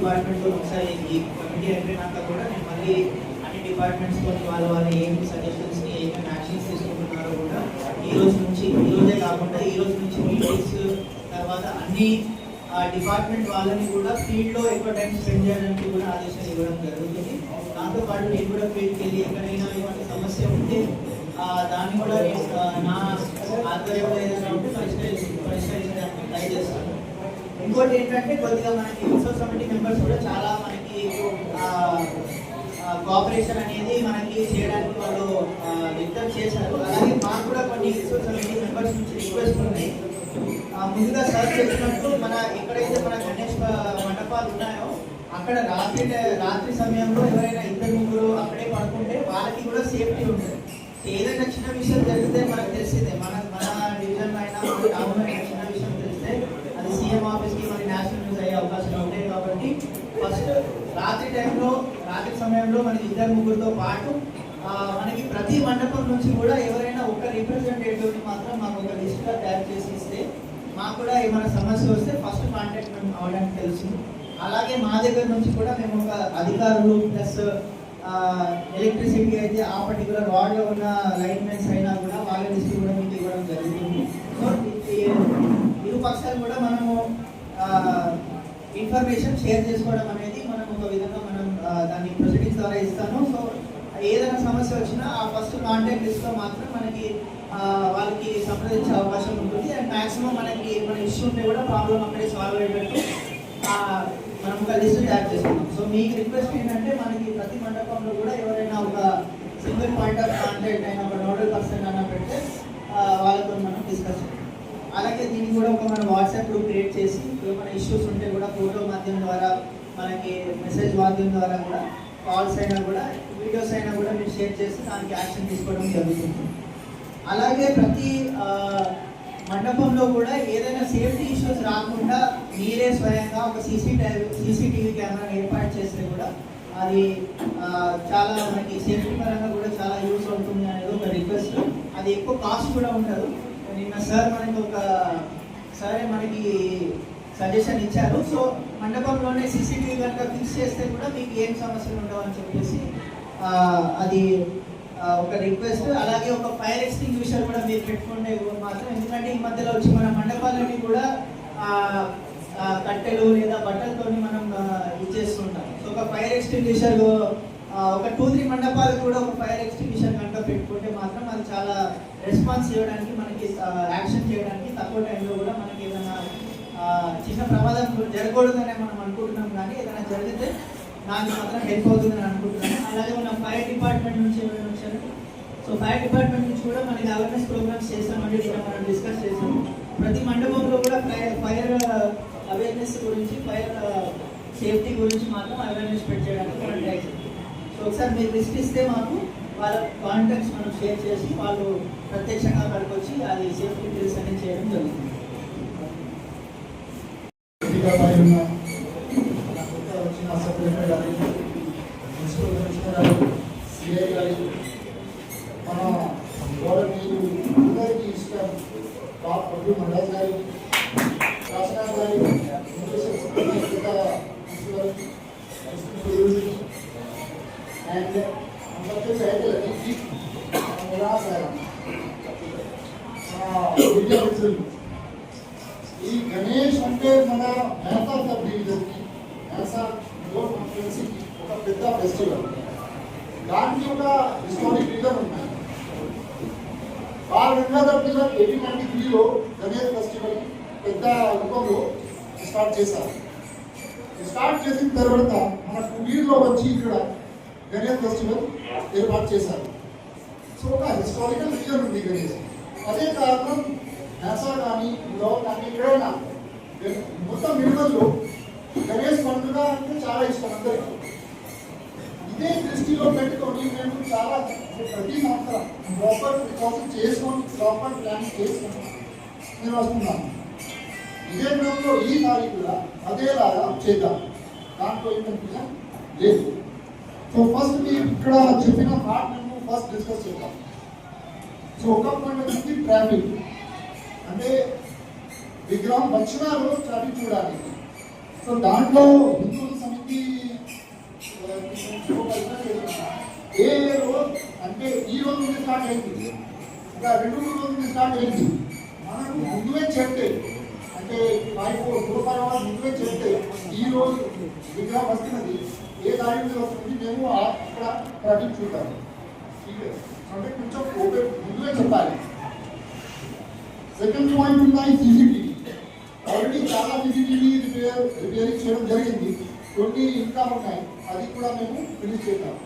డిపార్ట్మెంట్తో ఒకసారి ఈ కమిటీ అయిపోయినాక కూడా నేను మళ్ళీ అన్ని డిపార్ట్మెంట్స్తో వాళ్ళు ఏమి సజెషన్స్ని ఏమేమి యాక్షన్స్ తీసుకుంటున్నారో కూడా ఈరోజే కాకుండా ఈ రోజు నుంచి మీటింగ్స్ తర్వాత అన్ని డిపార్ట్మెంట్ వాళ్ళని కూడా ఫీల్డ్లో ఎక్కువ టైం స్పెండ్ చేయడానికి కూడా ఆదేశాలు ఇవ్వడం జరుగుతుంది. దాంతోపాటు నేను కూడా ఫీల్డ్కి వెళ్ళి ఎక్కడైనా ఏమైనా సమస్య ఉంటే దాన్ని కూడా నేను నా ఆధ్వర్యంలో ఏదైనా ఉంటే పరిష్కరించడానికి ట్రై చేస్తాను. ఇంకోటి ఏంటంటే కొద్దిగా మనకి రిసోర్స్ కమిటీ మెంబర్స్ కూడా చాలా మనకి కోఆపరేషన్ అనేది మనకి చేయడానికి వాళ్ళు వ్యక్తం చేశారు. అలాగే మాకు కూడా కొన్ని రిసోర్స్ కమిటీ మెంబర్స్ నుంచి రిక్వెస్ట్ ఉన్నాయి. ముందుగా సార్ చెప్పినట్టు మన ఎక్కడైతే మన గణేష్ మండపాలు ఉన్నాయో అక్కడ రాత్రి సమయంలో ఎవరైనా ఇద్దరు ముగ్గురు అక్కడే పడుకుంటే వాళ్ళకి కూడా సేఫ్టీ ఉంటుంది. ఏదైనా చిన్న విషయం జరిగితే మనకు తెలిసిందే, మన డివిజన్ అయినా మన టౌన్ అయినా చిన్న విషయం తెలిస్తే అది సీఎం ఆఫీస్కి మన నేషనల్ న్యూస్ అయ్యే అవకాశాలు ఉంటాయి. కాబట్టి ఫస్ట్ రాత్రి సమయంలో మనకి ఇద్దరు ముగ్గురితో పాటు మనకి ప్రతి మండపం నుంచి కూడా ఎవరైనా ఒక రిప్రజెంటేటివ్ని మాత్రం మాకు ఒక లిస్ట్గా తయారు చేసి ఇస్తే మాకు కూడా ఏమైనా సమస్య వస్తే ఫస్ట్ కాంటాక్ట్ మేము అవ్వడానికి తెలుస్తుంది. అలాగే మా దగ్గర నుంచి కూడా మేము ఒక అధికారులు ప్లస్ ఎలక్ట్రిసిటీ అయితే ఆ పర్టికులర్ వార్డులో ఉన్న లైన్మెన్స్ అయినా కూడా వాళ్ళ లిస్ట్ కూడా మీకు ఇవ్వడం జరుగుతుంది. సో ఇరు పక్షాలు కూడా మనము ఇన్ఫర్మేషన్ షేర్ చేసుకోవడం అనేది మనం ఒక విధంగా మనం దాన్ని ప్రొసీడింగ్స్ ద్వారా ఇస్తాను. సో ఏదైనా సమస్య వచ్చినా ఆ ఫస్ట్ కాంటాక్ట్ లిస్ట్లో మాత్రం మనకి వాళ్ళకి సంప్రదించే అవకాశం ఉంటుంది. అండ్ మ్యాక్సిమం మనకి మన ఇష్యూ ఉంటే కూడా ప్రాబ్లం అక్కడే సాల్వ్ అయ్యేటట్టు మనం ఒక లిస్ట్ తయారు చేసుకున్నాం. సో మీకు రిక్వెస్ట్ ఏంటంటే మనకి ప్రతి మండపంలో కూడా ఎవరైనా ఒక సింగిల్ పాయింట్ ఆఫ్ కాంటాక్ట్ అయినా ఒక నోడల్ పర్సన్ అయినా పెడితే వాళ్ళతో మనం డిస్కస్ చేయాలి. అలాగే దీనికి కూడా ఒక మన వాట్సాప్ గ్రూప్ క్రియేట్ చేసి ఏమైనా ఇష్యూస్ ఉంటే కూడా ఫోటో మాధ్యమం ద్వారా మనకి మెసేజ్ మాధ్యమం ద్వారా కూడా కాల్స్ అయినా కూడా వీడియోస్ అయినా కూడా మీరు షేర్ చేసి దానికి యాక్షన్ తీసుకోవడం జరుగుతుంది. అలాగే ప్రతి మండపంలో కూడా ఏదైనా సేఫ్టీ ఇష్యూస్ రాకుండా మీరే స్వయంగా ఒక సీసీటీవీ కెమెరా ఏర్పాటు చేస్తే కూడా అది చాలా మనకి సేఫ్టీ పరంగా కూడా చాలా యూస్ అవుతుంది అనేది ఒక రిక్వెస్ట్. అది ఎక్కువ కాస్ట్ కూడా ఉండదు. నిన్న సార్ మనకి సజెషన్ ఇచ్చారు. సో మండపంలోనే సీసీటీవీ కనుక ఫిక్స్ చేస్తే కూడా మీకు ఏం సమస్యలు ఉండవు అని చెప్పేసి అది ఒక రిక్వెస్ట్. అలాగే ఒక ఫైర్ ఎక్స్టింగ్విషర్ కూడా మీరు పెట్టుకుంటే మాత్రం, ఎందుకంటే ఈ మధ్యలో వచ్చి మన మండపాలని కూడా కట్టెలు లేదా బట్టలతో మనం ఇచ్చేస్తుంటాం. సో ఒక ఫైర్ ఎక్స్టింగ్విషర్ ఒక 2-3 మండపాలకు కూడా ఒక ఫైర్ ఎక్స్టింగ్విషర్ కనుక పెట్టుకుంటే మాత్రం అది చాలా రెస్పాన్స్ చేయడానికి మనకి యాక్షన్ చేయడానికి తక్కువ టైంలో కూడా మనకి ఏదైనా చిన్న ప్రమాదం జరగకూడదనే మనం అనుకుంటున్నాం. కానీ ఏదైనా జరిగితే నాకు మాత్రం హెల్ప్ అవుతుందని అనుకుంటున్నాను. అలాగే మన ఫైర్ డిపార్ట్మెంట్ నుంచి ఎవరైనా వచ్చారు. సో ఫైర్ డిపార్ట్మెంట్ నుంచి కూడా మనకి అవేర్నెస్ ప్రోగ్రామ్స్ చేస్తామండి. ఇక్కడ మనం డిస్కస్ చేసాము. ప్రతి మండపంలో కూడా ఫైర్ అవేర్నెస్ గురించి, ఫైర్ సేఫ్టీ గురించి మాత్రం అవేర్నెస్ స్ప్రెడ్ చేయడానికి మనం ట్రై చేస్తాం. సో ఒకసారి మీరు లిస్ట్ ఇస్తే మాకు వాళ్ళ కాంటాక్ట్స్ మనం షేర్ చేసి వాళ్ళు ప్రత్యక్షంగా అక్కడికి వచ్చి అది సేఫ్టీ డ్రిల్స్ అనేది చేయడం జరుగుతుంది. మన గౌరవనీయులు అందరికీ ఇష్టం మండల్ గారి శాసన గారి అండ్ ఈ గణేష్ అంటే మన మేతా సబ్ డివిజన్కి ఒక పెద్ద ఫెస్టివల్. దానికి ఒక హిస్టారిక్ రీజన్ ఉన్నాయి. గంగాధర్ 1893లో గణేష్ ఫెస్టివల్ పెద్ద రూపంలో స్టార్ట్ చేశారు. స్టార్ట్ చేసిన తర్వాత మన కుటీర్లో వచ్చి ఇక్కడ గణేష్ ఫెస్టివల్ ఏర్పాటు చేశారు. సో ఒక హిస్టారికల్ రీజన్ ఉంది గణేష్. అదే కారణం నేసా కానీ కానీ ఎక్కడైనా మొత్తం మినిమల్లో గణేష్ పండుగ అంటే చాలా ఇష్టం అందరికీ. ఇదే దృష్టిలో పెట్టుకొని మేము చాలా ప్రతి సంవత్సరం ప్రాపర్ ప్రికాషన్ చేసుకొని ప్రాపర్ ప్లాన్ చేసుకొని మేము వస్తున్నాము. ఇదే క్రమంలో ఈసారి కూడా అదేలాగా చేద్దాం, దాంట్లో కన్ఫ్యూజన్ లేదు. సో ఫస్ట్ మీరు ఇక్కడ చెప్పిన పార్ట్ మేము ఫస్ట్ డిస్కస్ చేద్దాం. సో ఒక పాయింట్ వచ్చి ట్రాఫిక్, అంటే విగ్రహం వచ్చిన రోజు ట్రాఫిక్ చూడాలి. సో దాంట్లో హిందువుల సమితి ఏ రోజు అంటే ఈ రోజు నుండి స్టార్ట్ అయింది, ఇంకా 2-3 రోజుల నుండి స్టార్ట్ అయింది. మనకు ముందువే చెప్తే అంటే 4-5 అవర్స్ ముందువే చెప్తే ఈ రోజు విగ్రహం వస్తున్నది, ఏ దారి మీద వస్తుంది మేము అక్కడ ప్రకటించుకుంటాము. అంటే కొంచెం ఓపెన్ ముందువే చెప్పాలి. సెకండ్ పాయింట్ ఉన్నాయి సీసీటీవీ. ఆల్రెడీ చాలా సీసీటీవీ రిపేరింగ్ చేయడం జరిగింది, కొన్ని ఇంకా ఉన్నాయి, అది కూడా మేము ఫినిష్ చేద్దాం.